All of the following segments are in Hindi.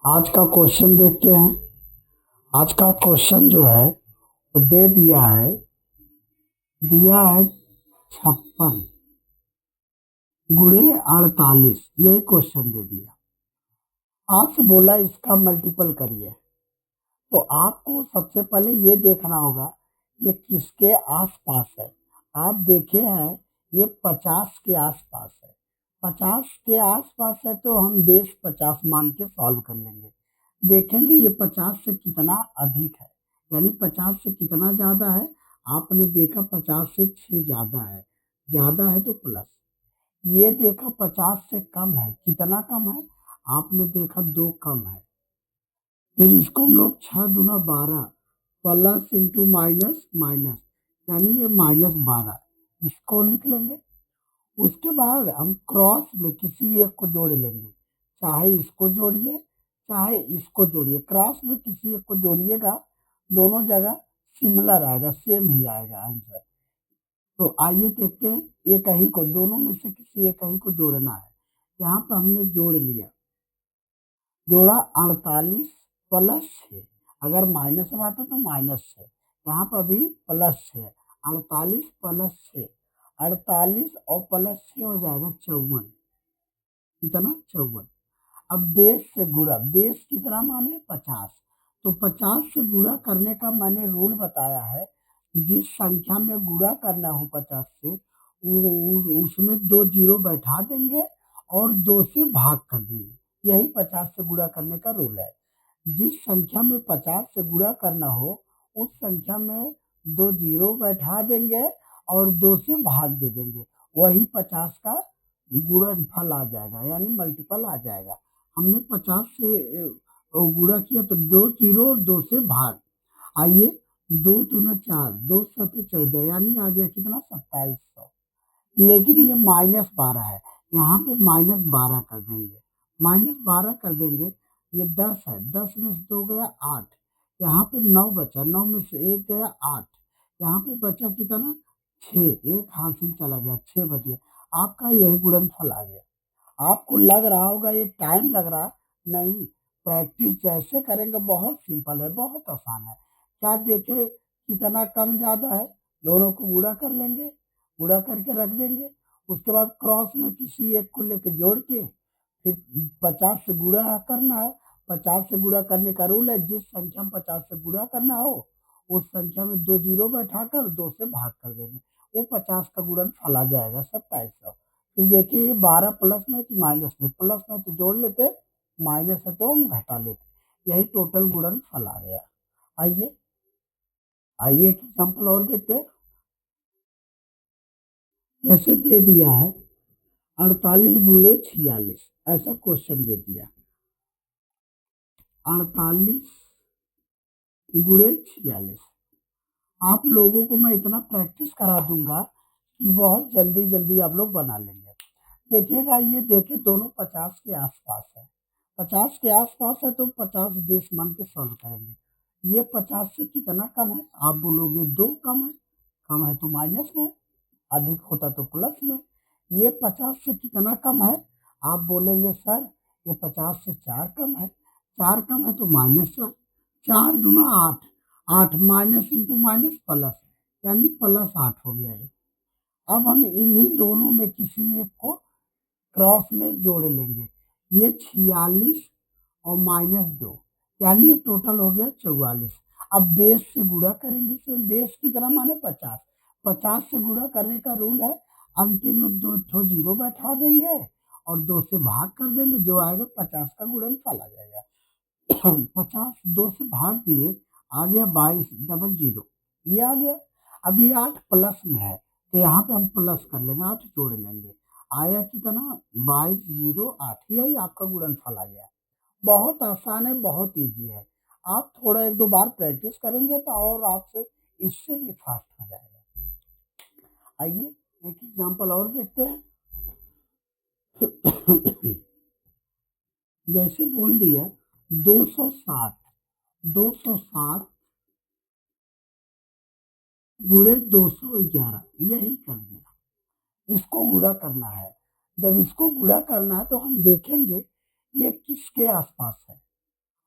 आज का क्वेश्चन देखते हैं। आज का क्वेश्चन जो है वो दिया है 56 गुणे 48, यही क्वेश्चन दे दिया। आपसे बोला इसका मल्टीपल करिए, तो आपको सबसे पहले ये देखना होगा ये किसके आसपास है। आप देखे हैं ये 50 के आसपास है। 50 के आसपास है तो हम बेस 50 मान के सॉल्व कर लेंगे। देखेंगे ये 50 से कितना अधिक है, यानी 50 से कितना ज्यादा है। आपने देखा 50 से 6 ज्यादा है तो प्लस। ये देखा 50 से कम है, कितना कम है, आपने देखा 2 कम है। फिर इसको हम लोग 6 दूना 12 प्लस इंटू माइनस माइनस, यानी ये -12, इसको लिख लेंगे। उसके बाद हम क्रॉस में किसी एक को जोड़ लेंगे, चाहे इसको जोड़िए चाहे इसको जोड़िए। क्रॉस में किसी एक को जोड़िएगा, दोनों जगह सिमिलर आएगा, सेम ही आएगा आंसर। तो आइए देखते हैं, एक ही को, दोनों में से किसी एक ही को जोड़ना है। यहाँ पर हमने जोड़ लिया, जोड़ा 48 प्लस 6। अगर माइनस रहता तो -6, यहाँ पर भी +6। 48 प्लस 6, 48 और +6 हो जाएगा 54। कितना? 54। अब बेस से गुणा, बेस कितना माने 50, तो 50 से गुणा करने का मैंने रूल बताया है। जिस संख्या में गुणा करना हो 50 से, उसमें 2 जीरो बैठा देंगे और 2 से भाग कर देंगे। यही 50 से गुणा करने का रूल है। जिस संख्या में 50 से गुणा करना हो उस संख्या में 2 जीरो बैठा देंगे और 2 से भाग दे देंगे, वही 50 का गुणनफल आ जाएगा, यानी मल्टीपल आ जाएगा। हमने 50 से गुणा किया तो 2 जीरो और 2 से भाग। आइए, 2 दूना 4, 2 सते 14, यानी आ गया कितना? 2700। लेकिन ये -12 है, यहाँ पे -12 कर देंगे। -12 कर देंगे, ये 10 है, 10 में से 2 गया 8, यहाँ पे 9 बचा, 9 में से 1 गया 8, यहाँ पे बचा कितना? 6। एक हासिल चला गया, 6 बच गया। आपका यही गुणनफल आ गया। आपको लग रहा होगा ये टाइम लग रहा है, नहीं, प्रैक्टिस जैसे करेंगे बहुत सिंपल है, बहुत आसान है। क्या देखे कितना कम ज्यादा है, दोनों को गुणा कर लेंगे, गुणा करके रख देंगे। उसके बाद क्रॉस में किसी एक को लेके जोड़ के फिर 50 से गुणा करना है। 50 से गुणा करने का रूल है, जिस संख्या में 50 से गुणा करना हो उस संख्या में 2 जीरो बैठाकर 2 से भाग कर देंगे, वो 50 का गुणनफल आ जाएगा 2700। फिर देखिए 12 प्लस में कि माइनस में, प्लस में तो जोड़ लेते, माइनस है तो हम घटा लेते। यही टोटल गुणनफल आ गया। आइए आइए एक एग्जाम्पल और देखते हैं। जैसे दे दिया है 48 गुणे 46, ऐसा क्वेश्चन दे दिया। 48 गुणे 46, आप लोगों को मैं इतना प्रैक्टिस करा दूंगा कि बहुत जल्दी जल्दी आप लोग बना लेंगे। देखिएगा, ये देखिए दोनों 50 के आसपास है। 50 के आसपास है तो 50 बेस मान के सॉल्व करेंगे। ये 50 से कितना कम है, आप बोलोगे 2 कम है। कम है तो माइनस में, अधिक होता तो प्लस में। ये 50 से कितना कम है, आप बोलेंगे सर ये 50 से 4 कम है। 4 कम है तो -4, 4 दूना 8, 8 माइनस इंटू माइनस प्लस, यानी +8 हो गया ये। अब हम इन्हीं दोनों में किसी एक को क्रॉस में जोड़ लेंगे। ये 46 और -2, यानी ये टोटल हो गया 44। अब बेस से गुणा करेंगे, इसमें बेस की तरह माने 50। 50 से गुणा करने का रूल है, अंतिम में 2 ठो जीरो बैठा देंगे और 2 से भाग कर देंगे, जो आएगा 50 का गुणनफल आ जाएगा। 50 2 से भाग दिए, आ गया 22 डबल जीरो, ये आ गया। अभी 8 प्लस में है तो यहाँ पे हम प्लस कर लेंगे, 8 जोड़ लेंगे, आया कितना? 2208, यही आपका गुणनफल आ गया। बहुत आसान है, बहुत इजी है। आप थोड़ा एक दो बार प्रैक्टिस करेंगे तो और आपसे इससे भी फास्ट हो जाएगा। आइए एक एग्जांपल और देखते हैं। जैसे बोल दिया 207, 207 गुणे 211, यही कर दिया। इसको गुणा करना है। जब इसको गुणा करना है तो हम देखेंगे ये किसके आसपास है।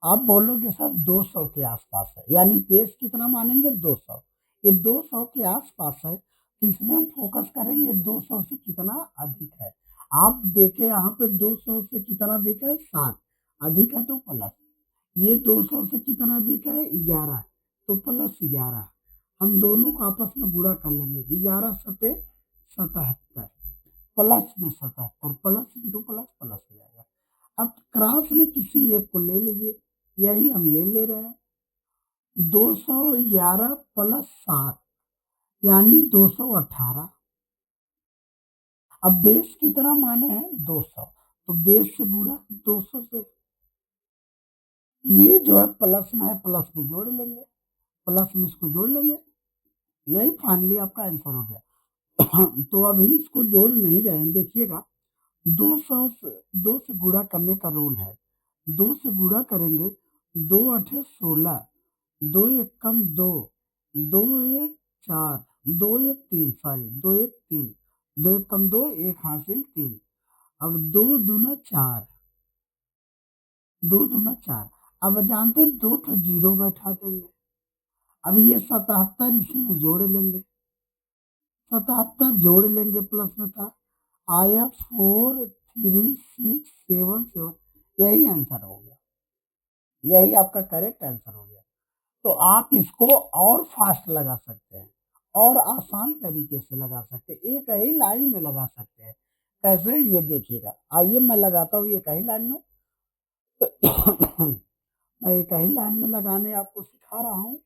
आप बोलोगे सर 200 के आसपास है, यानी बेस कितना मानेंगे 200। ये 200 के आसपास है तो इसमें हम फोकस करेंगे 200 से कितना अधिक है। आप देखें यहाँ पे 200 से कितना अधिक है 7, अधिक है तो प्लस। ये 200 से कितना अधिक है 11, तो प्लस 11। हम दोनों को आपस में गुणा कर लेंगे, 11 सते 77, प्लस में 77, प्लस इंटू प्लस प्लस हो जाएगा। अब क्रॉस में किसी एक को ले लीजिए, यही हम ले रहे हैं। 211 प्लस 7 यानी 218। अब बेस कितना माने हैं 200, तो बेस से गुणा 200 से। ये जो है प्लस में है, प्लस में जोड़ लेंगे, प्लस में इसको जोड़ लेंगे, यही फाइनली आपका आंसर हो गया। तो अभी इसको जोड़ नहीं रहे हैं, देखिएगा 200 से 2 से गुणा करने का रूल है। 2 से गुणा करेंगे, 2 अठे 16, 2 एक कम 2, 2 एक 4, 2 एक 3, सॉरी 2 एक 3, 2 एक कम 2, एक हासिल 3। अब 2 दूना 4, 2 दूना 4। अब जानते हैं 2 तो जीरो बैठा देंगे। अब ये 77 इसी में जोड़ लेंगे, 77 जोड़ लेंगे, प्लस में था आया 43677, यही आंसर हो गया, यही आपका करेक्ट आंसर हो गया। तो आप इसको और फास्ट लगा सकते हैं और आसान तरीके से लगा सकते हैं, एक ही लाइन में लगा सकते हैं। कैसे, ये देखिएगा, आइए मैं लगाता हूँ एक ही लाइन में। मैं एक ही लाइन में लगाने आपको सिखा रहा हूँ।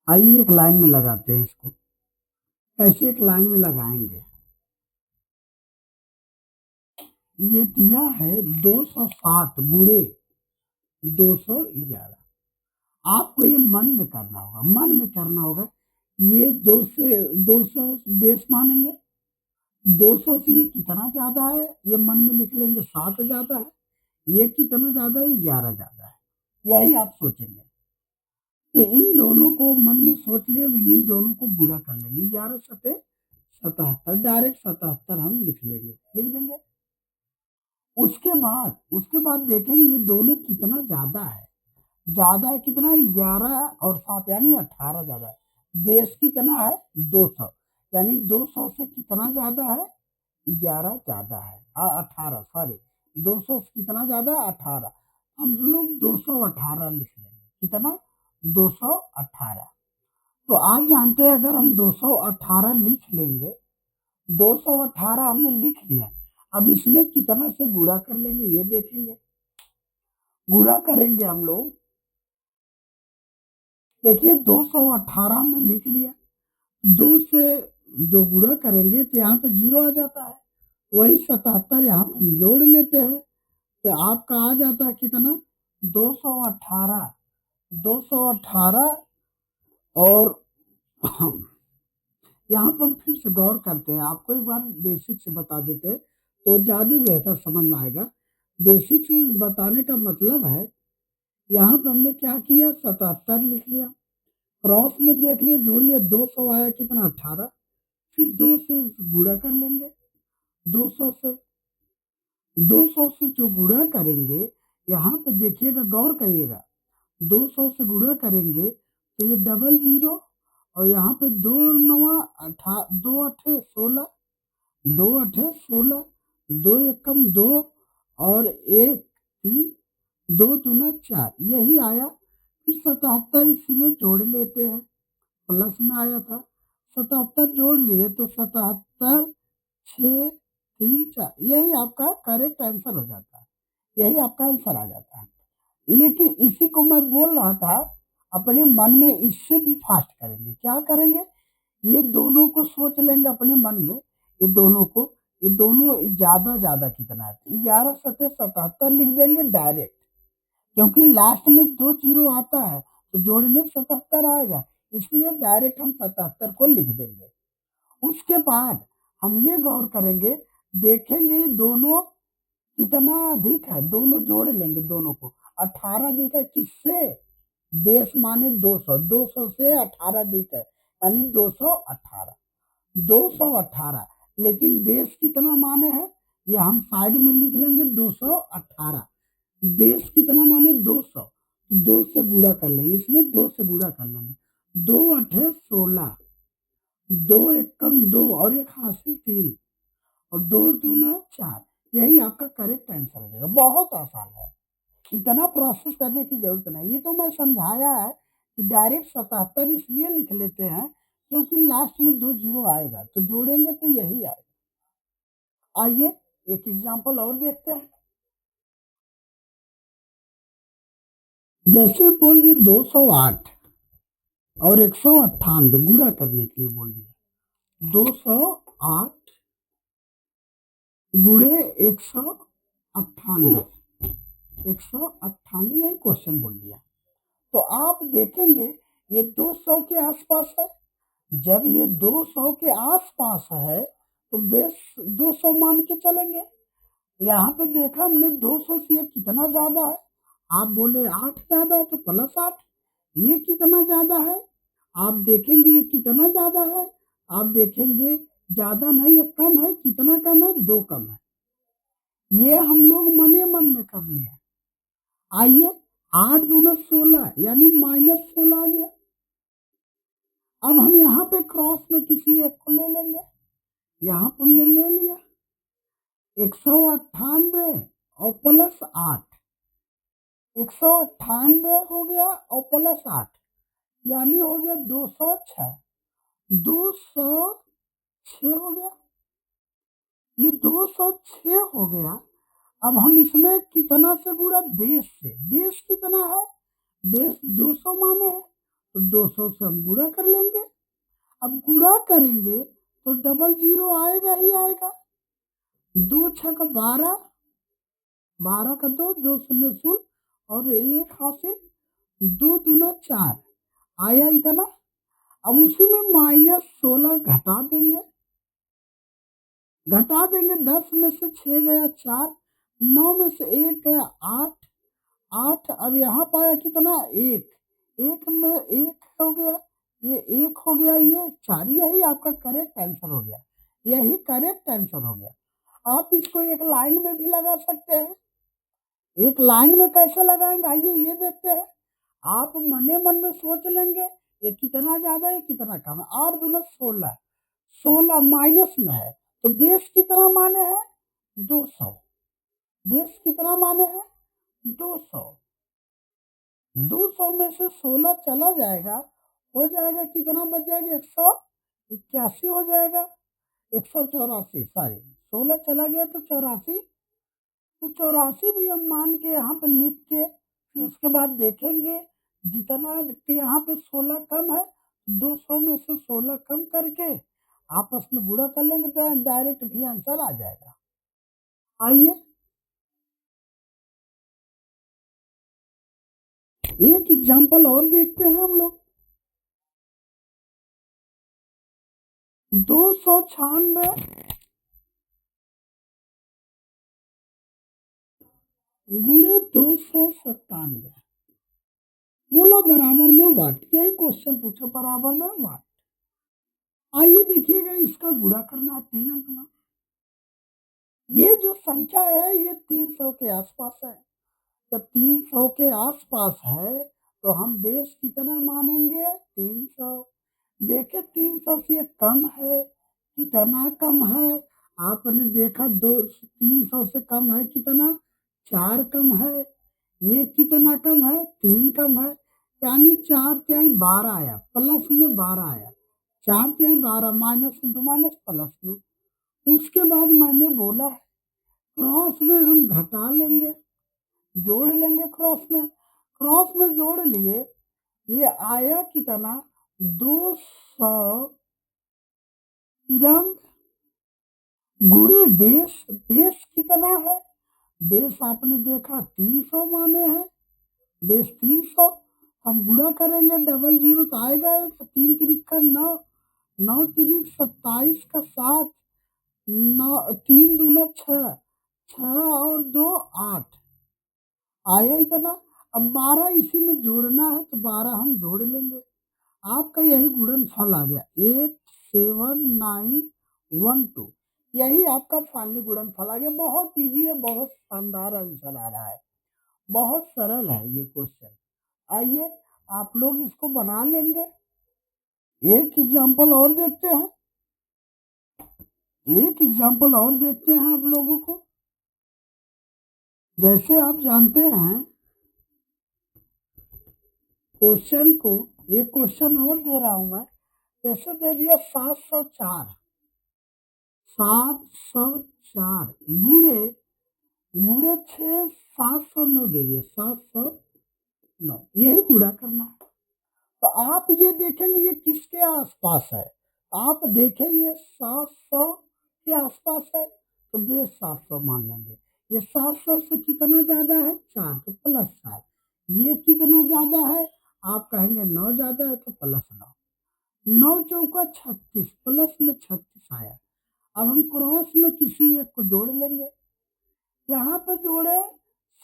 आइए एक लाइन में लगाते हैं इसको। कैसे एक लाइन में लगाएंगे, ये दिया है 207 गुणे 211। आपको ये मन में करना होगा, मन में करना होगा। ये 2 से 200 बेस मानेंगे, 200 से ये कितना ज्यादा है, ये मन में लिख लेंगे 7 ज्यादा है, ये कितना ज्यादा है 11 ज्यादा है, यही आप सोचेंगे। तो इन दोनों को मन में सोच लिए, इन दोनों को गुणा कर लेंगे, 11 सते 77, डायरेक्ट 77 हम लिख लेंगे, लिख देंगे। उसके बाद देखेंगे ये दोनों कितना ज्यादा है, ज्यादा है कितना, 11 और 7 यानी 18 ज्यादा है। बेस कितना है 200, यानी 200 से कितना ज्यादा है 11 ज्यादा है, 18 सॉरी, 200 से कितना ज्यादा है 18। हम लोग 218 लिख लेंगे, कितना 218। तो आप जानते हैं अगर हम 218 लिख लेंगे, 218 हमने लिख लिया, अब इसमें कितना से गुणा कर लेंगे ये देखेंगे। गुणा करेंगे हम लोग, देखिए 218 में लिख लिया, 2 से जो गुणा करेंगे तो यहाँ पे जीरो आ जाता है, वही 77 यहाँ पे हम जोड़ लेते हैं, तो आपका आ जाता है कितना 218, 218। और यहाँ पर हम फिर से गौर करते हैं, आपको एक बार बेसिक से बता देते हैं तो ज्यादा बेहतर समझ में आएगा। बेसिक से बताने का मतलब है, यहाँ पे हमने क्या किया 77 लिख लिया, क्रॉस में देख लिया, जोड़ लिया, 200 आया कितना 18, फिर 2 से गुणा कर लेंगे, 200 से, 200 से जो गुणा करेंगे, यहाँ पे देखिएगा गौर करिएगा, 200 से गुणा करेंगे तो ये डबल जीरो, और यहाँ पे 2 अठे 16, 2 एक कम 2, और 1 3, 2 दूना 4, यही आया। फिर 77 इसी में जोड़ लेते हैं, प्लस में आया था, 77 जोड़ लिए तो 77 6 3 4, यही आपका करेक्ट आंसर हो जाता है, यही आपका आंसर आ जाता है। लेकिन इसी को मैं बोल रहा था, अपने मन में इससे भी फास्ट करेंगे, क्या करेंगे, ये दोनों को सोच लेंगे अपने मन में, ये दोनों को, ये दोनों ज्यादा ज्यादा कितना है, 11 सते 77 लिख देंगे डायरेक्ट, क्योंकि लास्ट में 2 जीरो आता है तो जोड़ने 77 आएगा, इसलिए डायरेक्ट हम 77 को लिख देंगे। उसके बाद हम ये गौर करेंगे, देखेंगे दोनों कितना अधिक है, दोनों जोड़ लेंगे दोनों को, 18 अधिक है किससे, बेस माने 200, 200 से 18 अधिक है, यानी 218, 218। लेकिन बेस कितना माने है ये हम साइड में लिख लेंगे 218। बेस कितना माने 200, 2 से गुणा कर लेंगे, इसमें 2 से गुणा कर लेंगे। 2 अठे 16, 2 एकम 2 और एक हासिल 3 और 2 दूना 4। यही आपका करेक्ट आंसर हो जाएगा। बहुत आसान है, इतना प्रोसेस करने की जरूरत नहीं। ये तो मैं समझाया है कि डायरेक्ट 77 इसलिए लिख लेते हैं क्योंकि लास्ट में 2 जीरो आएगा, तो जोड़ेंगे तो यही आएगा। आइए एक एग्जांपल और देखते हैं। जैसे बोल दिए 208 और 198 गुणा करने के लिए बोल दिया। 208 गुणे 198, 198 यही क्वेश्चन बोल दिया। तो आप देखेंगे ये 200 के आसपास है। जब ये 200 के आसपास है तो बेस 200 मान के चलेंगे। यहाँ पे देखा हमने 200 से ये कितना ज्यादा है, आप बोले 8 ज्यादा है तो प्लस 8। ये कितना ज्यादा है आप देखेंगे, ये कितना ज्यादा है आप देखेंगे, ज्यादा नहीं है, कम है। कितना कम है 2 कम है। ये हम लोग मने मन में कर लिए। आइए 8 दूना 16 यानी -16 आ गया। अब हम यहाँ पे क्रॉस में किसी एक को ले लेंगे। यहाँ पर हमने ले लिया 198 और प्लस 8, 198 हो गया और प्लस 8 यानी हो गया 206, 206 हो गया। ये 206 हो गया। अब हम इसमें कितना से गुणा, बेस से। बेस कितना है, बेस 200 माने हैं तो 200 से हम गुणा कर लेंगे। अब गुणा करेंगे तो डबल जीरो आएगा ही आएगा। 2 छक 12, 12 का 2, 2 शून्य शून्य और एक हासिल, 2 दूना 4 आया इतना। अब उसी में -16 घटा देंगे, 10 में से 6 गया 4, 9 में से 1 गया 8, 8 अब यहाँ पाया कितना 1, 1 में 1 हो गया, ये 1 हो गया, ये 4। यही आपका करेक्ट आंसर हो गया, यही करेक्ट आंसर हो गया। आप इसको एक लाइन में भी लगा सकते हैं। एक लाइन में कैसे लगाएंगे आइए ये देखते हैं। आप मने मन में सोच लेंगे ये कितना ज्यादा है कितना कम है। 8 दूना 16, 16 माइनस में है तो बेस कितना माने हैं 200। बेस कितना माने हैं 200। 200 में से 16 चला जाएगा, हो जाएगा कितना बच जाएगा 181 हो जाएगा, 184 सॉरी 16 चला गया तो 84। तो 84 भी हम मान के यहाँ पे लिख के फिर उसके बाद देखेंगे जितना यहाँ पे 16 कम है, 200 में से 16 कम करके आपस में गुणा कर लेंगे तो डायरेक्ट भी आंसर आ जाएगा। आइए एक एग्जांपल और देखते हैं हम लोग। 296 गुणे 297 बोला बराबर में वाट। यही क्वेश्चन पूछो बराबर में वाट। आइए देखिएगा इसका गुणा करना है 3 अंक में। ये जो संख्या है ये 300 के आसपास है। जब 300 के आसपास है तो हम बेस कितना मानेंगे 300। देखे 300 से ये कम है, कितना कम है आपने देखा, 300 से कम है कितना 4 कम है। ये कितना कम है 3 कम है, यानी 4 तिहाई 12 आया, प्लस में 12 आया। 4 तिहाई 12 माइनस इंटू माइनस प्लस में। उसके बाद मैंने बोला है क्रॉस में हम घटा लेंगे, जोड़ लेंगे क्रॉस में। क्रॉस में जोड़ लिए, ये आया कितना 200 गुणे बेस। बेस कितना है, बेस आपने देखा 300 माने हैं, बेस 300। हम गुणा करेंगे डबल जीरो तो आएगा एक, 3 तिरिक का 9, 9 तिरिक 27 का 7, 9 3 दूना 6, 6 और 2 8 आया इतना। अब 12 इसी में जोड़ना है तो 12 हम जोड़ लेंगे। आपका यही गुणनफल आ गया 87912। यही आपका फाइनली गुणनफल आ गया। बहुत इजी है, बहुत शानदार आंसर आ रहा है, बहुत सरल है ये क्वेश्चन। आइए आप लोग इसको बना लेंगे। एक एग्जाम्पल और देखते हैं, एक एग्जाम्पल और देखते हैं आप लोगों को। जैसे आप जानते हैं क्वेश्चन को, एक क्वेश्चन और दे रहा हूं मैं। जैसे दे दिया 704, 704 गुणे गुणे 6, 709 दे दिया, 709, यही गुणा करना है। तो आप ये देखेंगे ये किसके आसपास है। आप देखें ये 700 के आसपास है, तो बेस 700 मान लेंगे। ये 700 से कितना ज्यादा है, 4, तो +4। ये कितना ज्यादा है, आप कहेंगे 9 ज्यादा है, तो +9। 9 चौका 36, प्लस में 36 आया। अब हम क्रॉस में किसी एक को जोड़ लेंगे। यहाँ पर जोड़े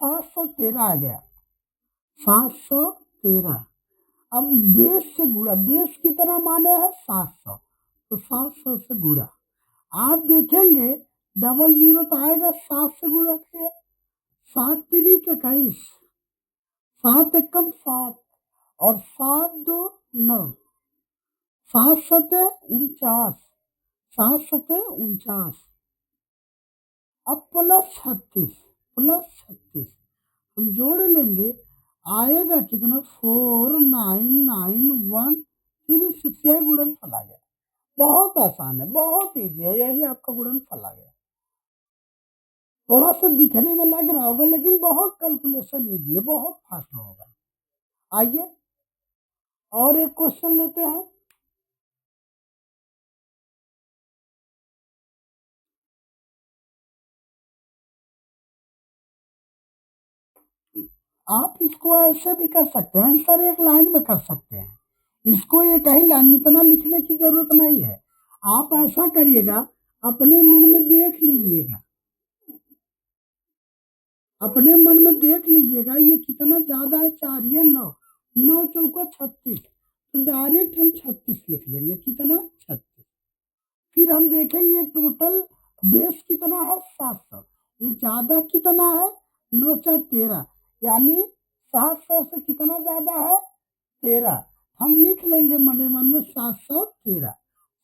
713 आ गया, 713। अब बेस से गुणा, बेस कितना माने है 700, तो 700 से गुणा। आप देखेंगे डबल जीरो तो आएगा, 7 से गुणा किए, 7 तिरिक 21, 7 एकम 7, और 7 2 9, 7 सते 49, 7 सते 49। अब +36, +36 हम जोड़ लेंगे, आएगा कितना 49913 यह गुणनफल आ गया। बहुत आसान है, बहुत इजी है, यही आपका गुणनफल आ गया। थोड़ा सा दिखने में लग रहा होगा, लेकिन बहुत कैलकुलेशन इजी है, बहुत फास्ट होगा। आइए और एक क्वेश्चन लेते हैं। आप इसको ऐसे भी कर सकते हैं, आंसर एक लाइन में कर सकते हैं। इसको एक ही लाइन में, इतना लिखने की जरूरत नहीं है। आप ऐसा करिएगा, अपने मन में देख लीजिएगा, अपने मन में देख लीजिएगा ये कितना ज्यादा है, 4, ये 9, 9 चौका 36, तो डायरेक्ट हम 36 लिख लेंगे, कितना 36। फिर हम देखेंगे टोटल बेस कितना है 700, ये ज्यादा कितना है 9 4 13, यानी 700 से कितना ज्यादा है 13। हम लिख लेंगे मने मन में 713,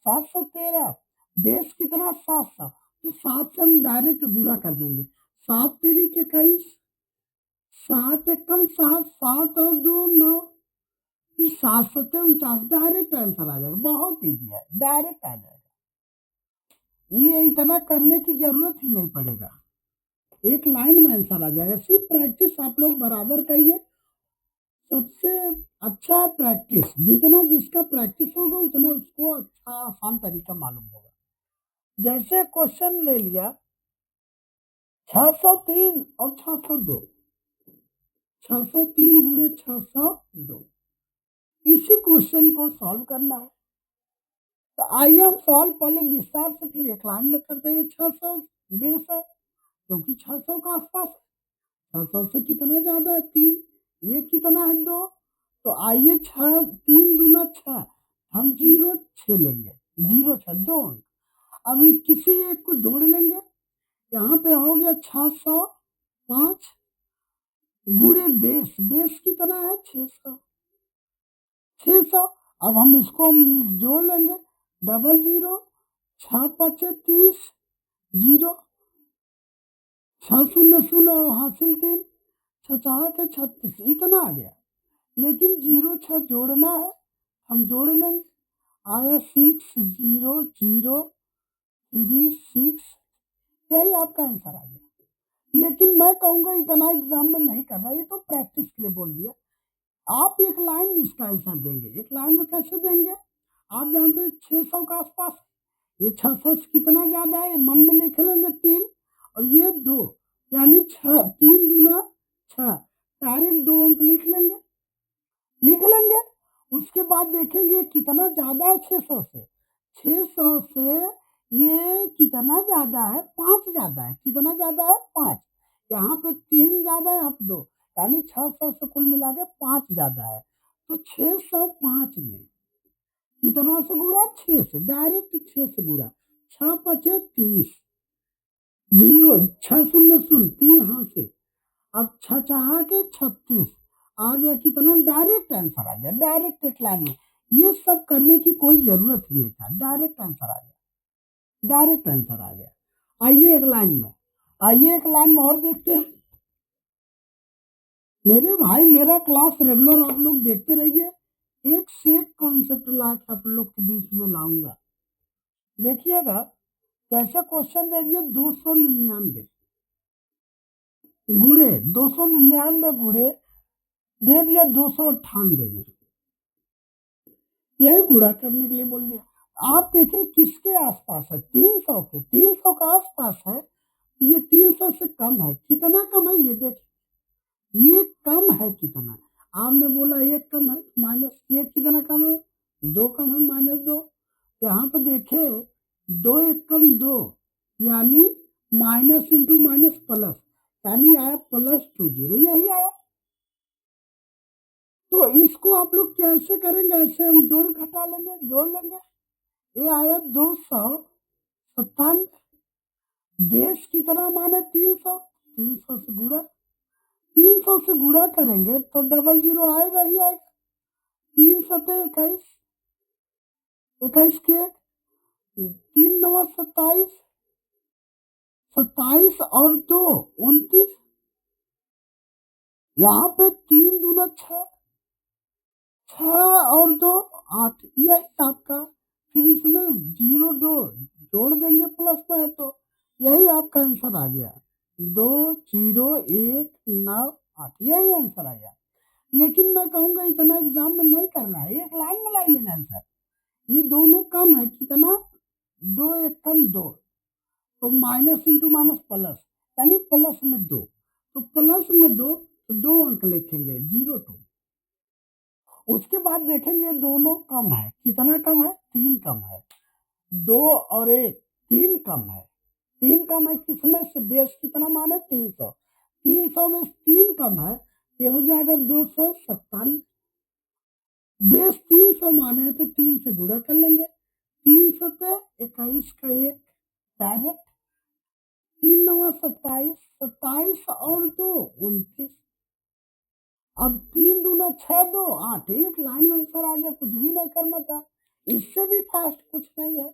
713। बेस कितना 700, तो 7 से हम डायरेक्ट गुणा कर देंगे, 7 तिरिक 21, 7 एकम 7, 7 और 2 9, फिर 7 सते 49, डायरेक्ट आंसर आ जाएगा। बहुत इजी है, डायरेक्ट आ जाएगा, ये इतना करने की जरूरत ही नहीं पड़ेगा, एक लाइन में आंसर आ जाएगा। सिर्फ प्रैक्टिस आप लोग बराबर करिए, सबसे अच्छा है प्रैक्टिस। जितना जिसका प्रैक्टिस होगा उतना उसको अच्छा आसान तरीका मालूम होगा। जैसे क्वेश्चन ले लिया 603 और 602, 603 गुणे 602, इसी क्वेश्चन को सॉल्व करना है। तो आइए हम सॉल्व पहले विस्तार से, फिर एक लाइन में करते हैं। 600 बेस है, क्योंकि 600 का आसपास है, 600 से कितना ज्यादा है 3, ये कितना है 2, तो आइए 6 3 दूना 6, हम 0 6 लेंगे, 0 6 2 अंक। अभी किसी एक को जोड़ लेंगे, यहाँ पे हो गया 605 गुणे बेस, बेस कितना है 600, 600। अब हम इसको हम जोड़ लेंगे, डबल जीरो, 6 5 30, 0, 6 शून्य शून्य हासिल 3, 6 4 36, इतना आ गया। लेकिन 0 6 जोड़ना है, हम जोड़ लेंगे, आया 6 0 0 3 6, यही आपका आंसर आ गया। लेकिन मैं कहूंगा इतना एग्जाम में नहीं करना, ये तो प्रैक्टिस के लिए बोल दिया। आप एक लाइन में इसका आंसर देंगे, एक लाइन में कैसे देंगे, आप जानते हैं 600 के आसपास, ये 600 से कितना ज्यादा है, मन में लिख लेंगे 3, और ये 2, यानी 6 3 दूना 6, डायरेक्ट 2 अंक लिख लेंगे, लिख लेंगे। उसके बाद देखेंगे कितना ज्यादा है 600 से, 600 से ये कितना ज्यादा है, 5 ज्यादा है, कितना ज्यादा है 5, यहाँ पे 3 ज्यादा है, यहाँ पे 2, यानी 600 से कुल मिला के 5 ज्यादा है। तो 605 में कितना से गुणा, 6 से, डायरेक्ट 6 से गुणा, 6 पचे 30, 0 6 शून्य शून्य 3 हासिल। अब 6 चाहा के 36 आ गया कितना, डायरेक्ट आंसर आ गया, डायरेक्ट एक लाइन में। ये सब करने की कोई जरूरत ही नहीं था, डायरेक्ट आंसर आ गया, डायरेक्ट आंसर आ गया। आइए एक लाइन में, आइए एक लाइन में और देखते हैं। मेरे भाई मेरा क्लास रेगुलर आप लोग देखते रहिए, एक से एक कॉन्सेप्ट ला के आप लोग के बीच में लाऊंगा। देखिएगा कैसे क्वेश्चन दे दिए, 299 गुड़े 299 गुड़े दे दिया 298 में, यही गुणा करने के लिए बोल दिया। आप देखिए किसके आसपास है, 300 के, 300 का आसपास है, ये 300 से कम है, कितना कम है ये देखिए, ये कम है कितना। आपने बोला एक कम है, माइनस ये कितना कम है, 2 कम है, -2। यहाँ पे देखे 2 एक कम 2, यानी माइनस इंटू माइनस प्लस, यानी आया +20, यही आया। तो इसको आप लोग कैसे करेंगे, ऐसे हम जोड़ घटा लेंगे, जोड़ लेंगे। ये आया 297, बेस कितना माने 300, 300 से गुणा, 300 से गुणा करेंगे तो 00 आएगा ही आएगा। 3 सते 21, 21 के 3 9 27, 27 और 2 29, यहाँ पे 3 दूना 6, 6 और 2 8, यही आपका। फिर इसमें 0 2 जोड़ देंगे प्लस में, तो यही आपका आंसर आ गया, 2 0 1 9 8, यही आंसर आ गया। लेकिन मैं कहूंगा इतना एग्जाम में नहीं करना है, एक लाइन में लाइए ना आंसर। ये दोनों कम है कितना, 2 एक कम 2, तो माइनस इंटू माइनस प्लस, यानी प्लस में 2, तो प्लस में 2 तो 2 अंक लिखेंगे 0 2। उसके बाद देखेंगे दोनों कम है, कितना कम है, 3 कम है, 2 और 1 3 कम है, 3 कम है किसमें से, बेस कितना माने 300, 300 में 3 कम है, ये हो जाएगा 297। बेस 300 माने तो 3 से गुणा कर लेंगे, 3 सते 21 का 1 डायरेक्ट, 3 9 27, 27 और 2 29। अब 3 दूना 6 2 8, एक लाइन में आंसर आ गया, कुछ भी नहीं करना था। इससे भी फास्ट कुछ नहीं है,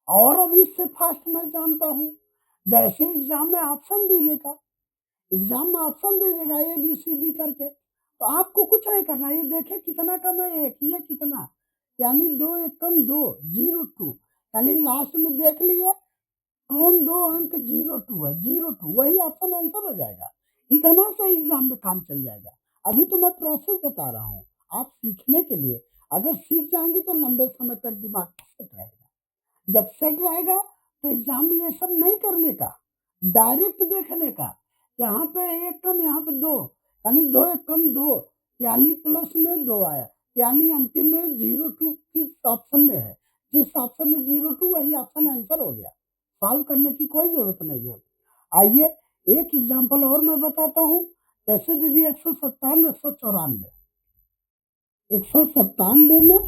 और अब इससे फास्ट मैं जानता हूं, जैसे एग्जाम में ऑप्शन दे देगा, एग्जाम में ऑप्शन दे देगा ABCD करके, तो आपको कुछ नहीं करना, ये देखे कितना कम है 1, ये कितना, यानी 2 एक कम 2 0 2, यानी लास्ट में देख लिए कौन 2 अंक 0 2 है, 0 2 वही ऑप्शन आंसर हो जाएगा। इतना से एग्जाम में काम चल जाएगा। अभी तो मैं प्रोसेस बता रहा हूँ, आप सीखने के लिए, अगर सीख जाएंगे तो लंबे समय तक दिमाग सेट रहेगा। जब सेट रहेगा तो एग्जाम में ये सब नहीं करने का, डायरेक्ट देखने का। यहाँ पे एक कम, यहाँ पे 2, यानी 2 एक कम 2, यानी प्लस में 2 आया, यानी अंतिम में 0 2 किस ऑप्शन में है, जिस ऑप्शन में 0 2 वही ऑप्शन आंसर हो गया, सॉल्व करने की कोई जरूरत नहीं है। आइए एक एग्जाम्पल और मैं बताता हूँ। जैसे दीदी 197 194, 197 में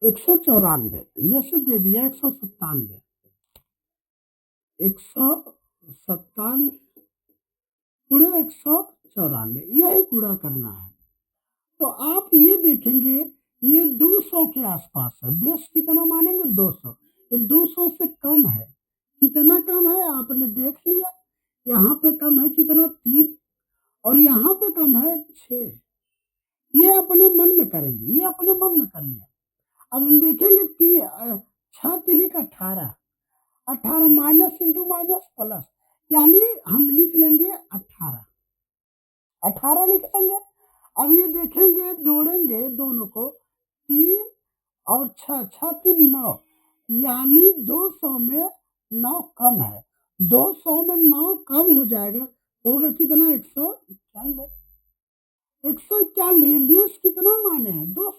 194, जैसे दे दिया 197, 197 पूरे 194, यही गुणा करना है। तो आप ये देखेंगे ये 200 के आसपास है, बेस कितना मानेंगे 200, ये 200 से कम है, कितना कम है आपने देख लिया, यहाँ पे कम है कितना 3, और यहाँ पे कम है 6। ये अपने मन में करेंगे, ये अपने मन में कर लिया। अब हम देखेंगे कि 6 3 18, 18 माइनस इंटू माइनस प्लस, यानी हम लिख लेंगे 18, 18 लिख लेंगे। अब ये देखेंगे जोड़ेंगे दोनों को, 3 और 6, 6 3 9, यानी 200 में 9 कम है, 200 में 9 कम हो जाएगा, होगा कितना 191, 191। बेस कितना माने हैं 200,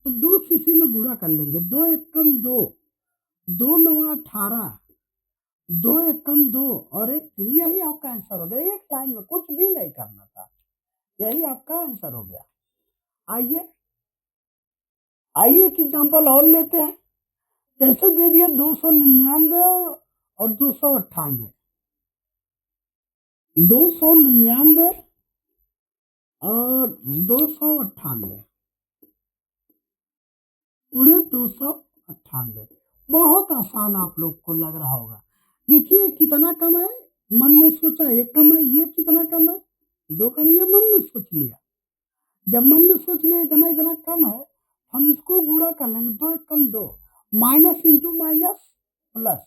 तो 2 से इसी में गुणा कर लेंगे, 2 एक कम 2, 2 9 18, 2 एक कम 2 और 1 3, यही आपका आंसर हो गया, एक लाइन में कुछ भी नहीं करना था, यही आपका आंसर हो गया। आइए आइए एक एग्जाम्पल और लेते हैं। कैसे दे दिया 299 और 298, 299 और 298 उड़े 298। बहुत आसान आप लोग को लग रहा होगा। देखिए कितना कम है, मन में सोचा एक कम है, ये कितना कम है, 2 कम, ये मन में सोच लिया। जब मन में सोच लिया इतना इतना कम है, हम इसको गुणा कर लेंगे, 2 एक कम 2, माइनस इंटू माइनस प्लस,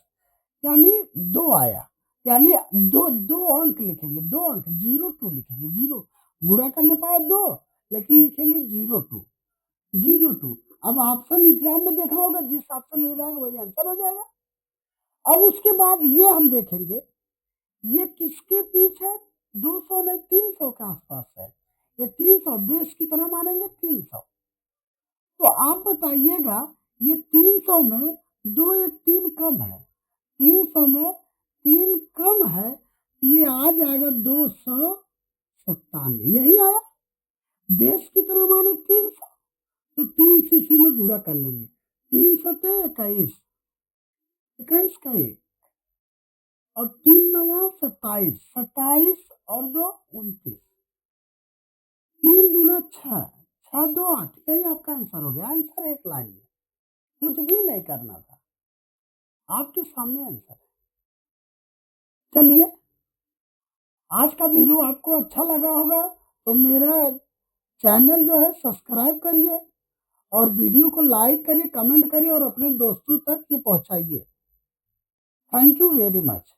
यानी 2 आया, यानी दो दो अंक लिखेंगे, 2 अंक 02 लिखेंगे, 0 गुणा करने पाए 2, लेकिन लिखेंगे 02, 02। अब ऑप्शन एग्जाम में देखना होगा, जिस ऑप्शन में रहेगा वही आंसर हो जाएगा। अब उसके बाद ये हम देखेंगे, ये किसके पीछे है, 200 नहीं 300 के आसपास है। ये 300 बेस कितना मानेंगे, 300। तो आप बताइएगा, ये 300 में 2 एक 3 कम है, 300 में 3 कम है, ये आ जाएगा 297, यही आया। बेस कितना माने, 300, तो 3 से इसी में गुणा कर लेंगे, 3 सते 21, 21 का 1 और 3 नवा 27, 27 और 2 29, 3 दूना 6, 6 2 8, यही आपका आंसर हो गया। आंसर एक लाइन में, कुछ भी नहीं करना था, आपके सामने आंसर है। चलिए, आज का वीडियो आपको अच्छा लगा होगा तो मेरा चैनल जो है सब्सक्राइब करिए और वीडियो को लाइक करिए, कमेंट करिए और अपने दोस्तों तक ये पहुंचाइए। Thank you very much.